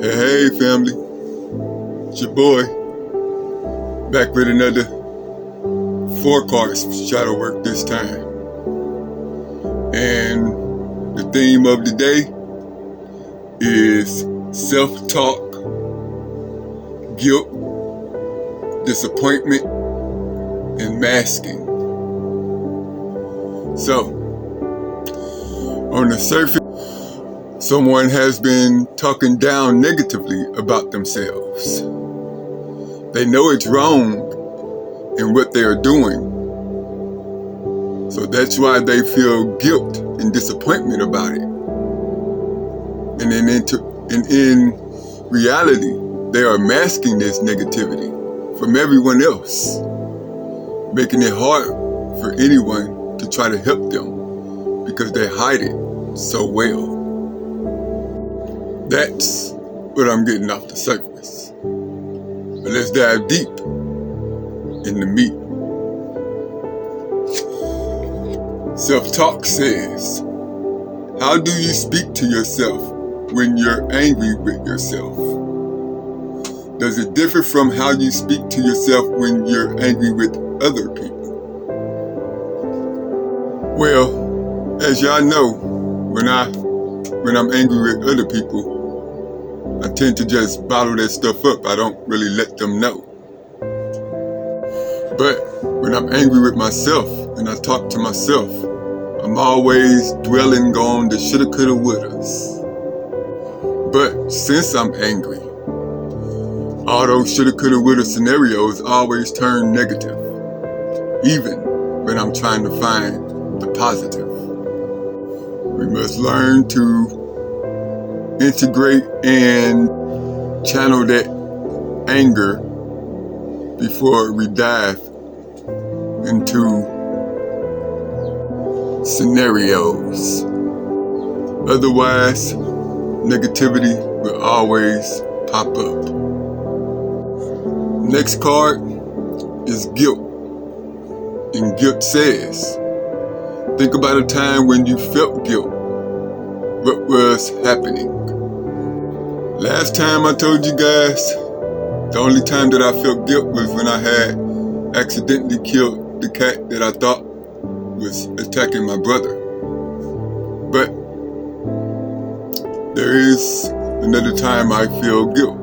Hey family, it's your boy, back with another 4 cards shadow work this time. And the theme of the day is self-talk, guilt, disappointment, and masking. So, on the surface, someone has been talking down negatively about themselves. They know it's wrong in what they are doing. So that's why they feel guilt and disappointment about it. And in reality, they are masking this negativity from everyone else, making it hard for anyone to try to help them because they hide it so well. That's what I'm getting off the surface. But let's dive deep in the meat. Self-talk says, how do you speak to yourself when you're angry with yourself? Does it differ from how you speak to yourself when you're angry with other people? Well, as y'all know, when I'm angry with other people, I tend to just bottle that stuff up. I don't really let them know. But when I'm angry with myself and I talk to myself, I'm always dwelling on the shoulda, coulda, wouldas. But since I'm angry, all those shoulda, coulda, woulda scenarios always turn negative, even when I'm trying to find the positive. We must learn to integrate and channel that anger before we dive into scenarios. Otherwise, negativity will always pop up. Next card is guilt. And guilt says, think about a time when you felt guilt. What was happening? Last time I told you guys, the only time that I felt guilt was when I had accidentally killed the cat that I thought was attacking my brother. But there is another time I feel guilt.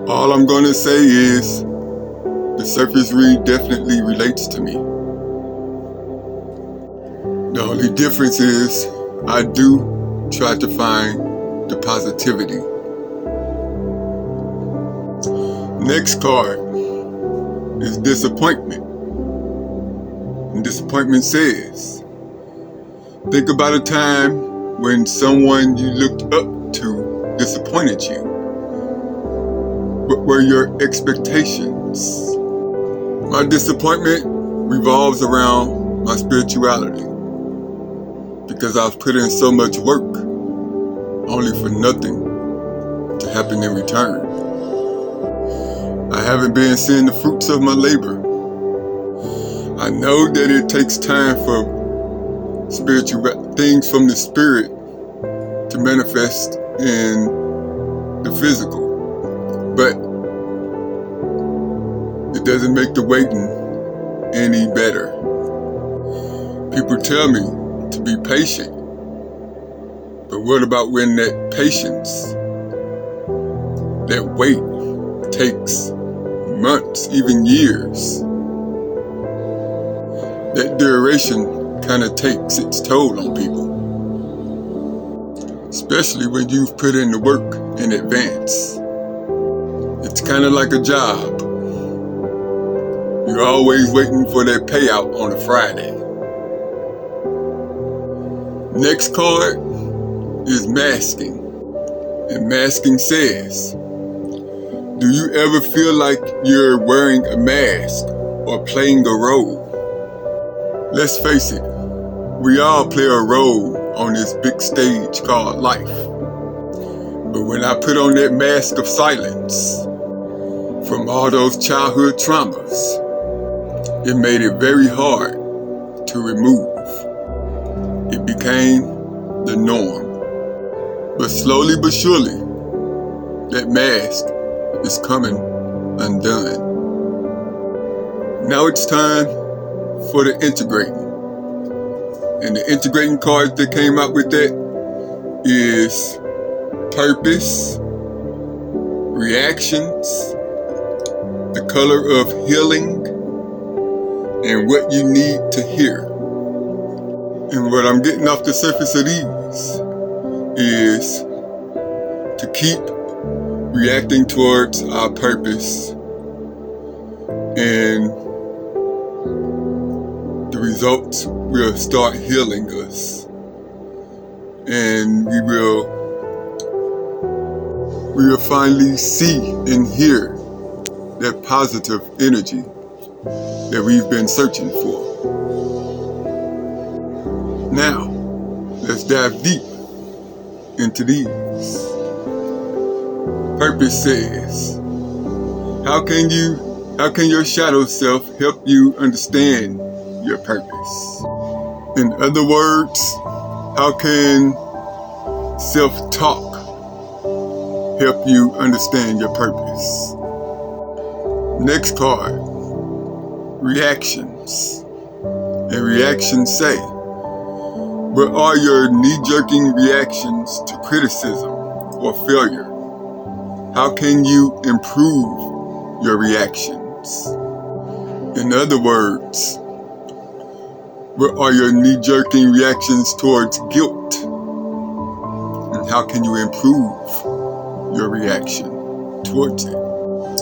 All I'm gonna say is the surface read definitely relates to me. The only difference is I do try to find the positivity. Next card is disappointment. And disappointment says, think about a time when someone you looked up to disappointed you. What were your expectations? My disappointment revolves around my spirituality, because I've put in so much work only for nothing to happen in return. I haven't been seeing the fruits of my labor. I know that it takes time for spiritual things from the spirit to manifest in the physical, but it doesn't make the waiting any better. People tell me to be patient, but what about when that patience, that wait takes months, even years? That duration kind of takes its toll on people, especially when you've put in the work in advance. It's kind of like a job. You're always waiting for that payout on a Friday. Next card is masking. And masking says, do you ever feel like you're wearing a mask or playing a role? Let's face it, we all play a role on this big stage called life. But when I put on that mask of silence from all those childhood traumas, it made it very hard to remove. It became the norm. But slowly but surely, that mask is coming undone. Now it's time for the integrating. And the integrating card that came out with that is purpose, reactions, the color of healing, and what you need to hear. And what I'm getting off the surface of these is to keep reacting towards our purpose, and the results will start healing us, and we will finally see and hear that positive energy that we've been searching for. Now, let's dive deep into these. Purpose says, how can your shadow self help you understand your purpose? In other words, how can self-talk help you understand your purpose? Next card, reactions. And reactions say, what are your knee-jerking reactions to criticism or failure? How can you improve your reactions? In other words, what are your knee-jerking reactions towards guilt? And how can you improve your reaction towards it?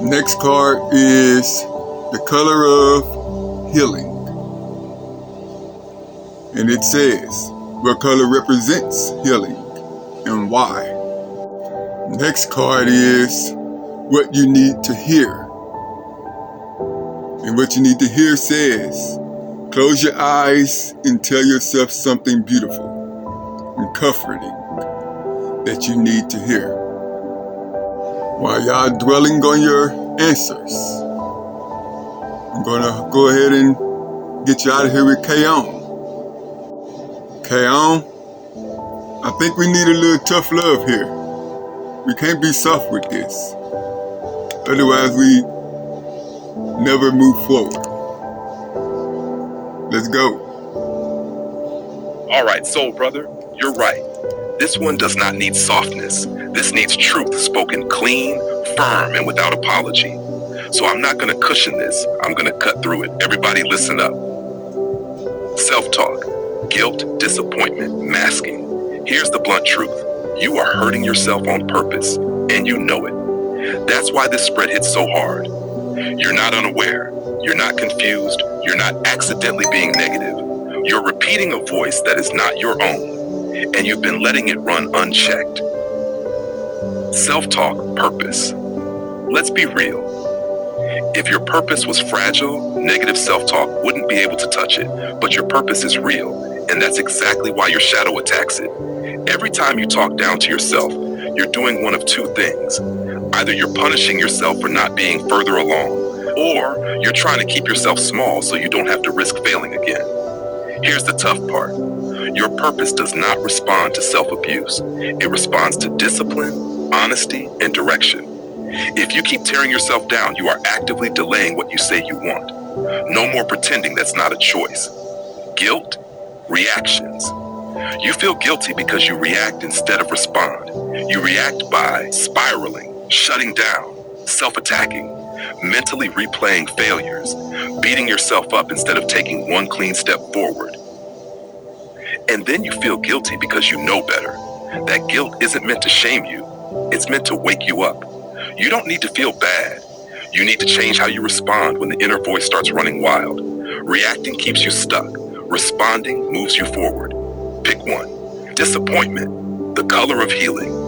Next card is the color of healing. And it says, what color represents healing and why? Next card is what you need to hear. And what you need to hear says, close your eyes and tell yourself something beautiful and comforting that you need to hear. While y'all dwelling on your answers, I'm gonna go ahead and get you out of here with Kaion. Kaion, I think we need a little tough love here. We can't be soft with this. Otherwise, we never move forward. Let's go. All right, soul brother, you're right. This one does not need softness. This needs truth spoken clean, firm, and without apology. So I'm not gonna cushion this. I'm gonna cut through it. Everybody listen up. Self-talk, guilt, disappointment, masking. Here's the blunt truth. You are hurting yourself on purpose, and you know it. That's why this spread hits so hard. You're not unaware. You're not confused. You're not accidentally being negative. You're repeating a voice that is not your own, and you've been letting it run unchecked. Self-talk, purpose. Let's be real. If your purpose was fragile, negative self-talk wouldn't be able to touch it, but your purpose is real, and that's exactly why your shadow attacks it. Every time you talk down to yourself, you're doing one of two things. Either you're punishing yourself for not being further along, or you're trying to keep yourself small so you don't have to risk failing again. Here's the tough part. Your purpose does not respond to self-abuse. It responds to discipline, honesty, and direction. If you keep tearing yourself down, you are actively delaying what you say you want. No more pretending that's not a choice. Guilt, reactions. You feel guilty because you react instead of respond. You react by spiraling, shutting down, self-attacking, mentally replaying failures, beating yourself up instead of taking one clean step forward. And then you feel guilty because you know better. That guilt isn't meant to shame you. It's meant to wake you up. You don't need to feel bad. You need to change how you respond when the inner voice starts running wild. Reacting keeps you stuck. Responding moves you forward. Pick one. Disappointment, the color of healing.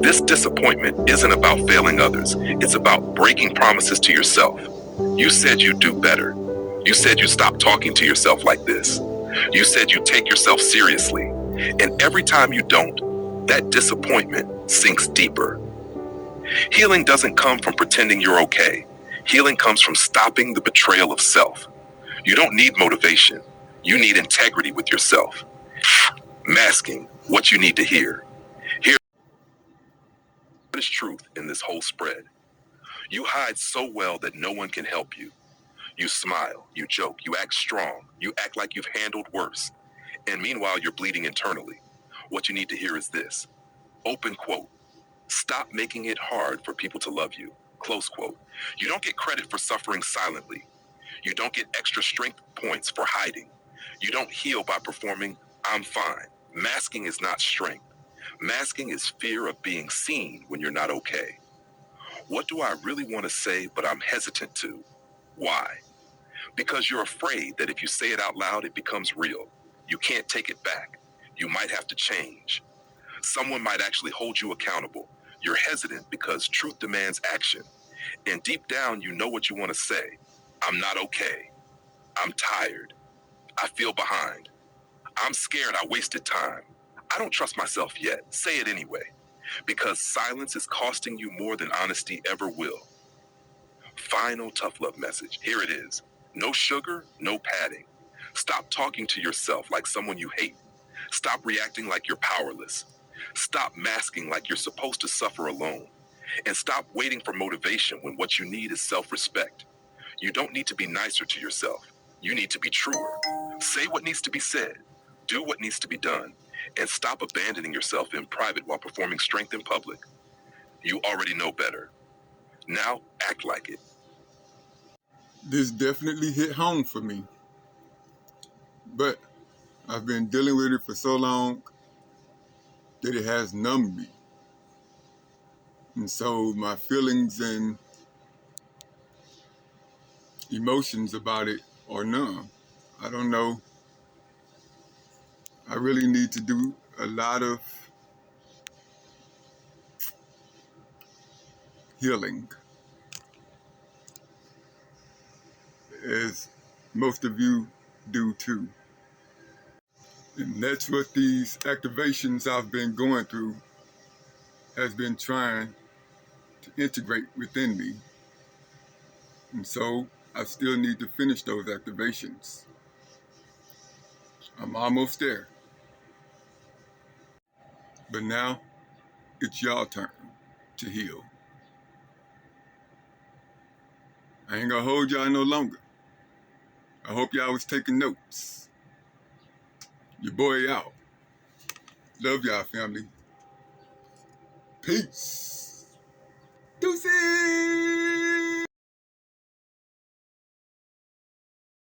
This disappointment isn't about failing others. It's about breaking promises to yourself. You said you'd do better. You said you'd stop talking to yourself like this. You said you'd take yourself seriously. And every time you don't, that disappointment sinks deeper. Healing doesn't come from pretending you're okay. Healing comes from stopping the betrayal of self. You don't need motivation. You need integrity with yourself. Masking what you need to hear. hardest truth in this whole spread. You hide so well that no one can help you. You smile, you joke, you act strong, you act like you've handled worse. And meanwhile, you're bleeding internally. What you need to hear is this. Open quote. Stop making it hard for people to love you. Close quote. You don't get credit for suffering silently. You don't get extra strength points for hiding. You don't heal by performing, I'm fine. Masking is not strength. Masking is fear of being seen when you're not okay. What do I really want to say, but I'm hesitant to? Why? Because you're afraid that if you say it out loud, it becomes real. You can't take it back. You might have to change. Someone might actually hold you accountable. You're hesitant because truth demands action. And deep down, you know what you want to say. I'm not okay. I'm tired. I feel behind. I'm scared I wasted time. I don't trust myself yet. Say it anyway. Because silence is costing you more than honesty ever will. Final tough love message. Here it is. No sugar, no padding. Stop talking to yourself like someone you hate. Stop reacting like you're powerless. Stop masking like you're supposed to suffer alone. And stop waiting for motivation when what you need is self-respect. You don't need to be nicer to yourself. You need to be truer. Say what needs to be said. Do what needs to be done. And stop abandoning yourself in private while performing strength in public. You already know better. Now act like it. This definitely hit home for me. But I've been dealing with it for so long that it has numbed me. And so my feelings and emotions about it are numb. I don't know. I really need to do a lot of healing, as most of you do too. And that's what these activations I've been going through has been trying to integrate within me. And so I still need to finish those activations. I'm almost there. But now it's y'all turn to heal. I ain't gonna hold y'all no longer. I hope y'all was taking notes. Your boy out. Love y'all, family. Peace. Deuces.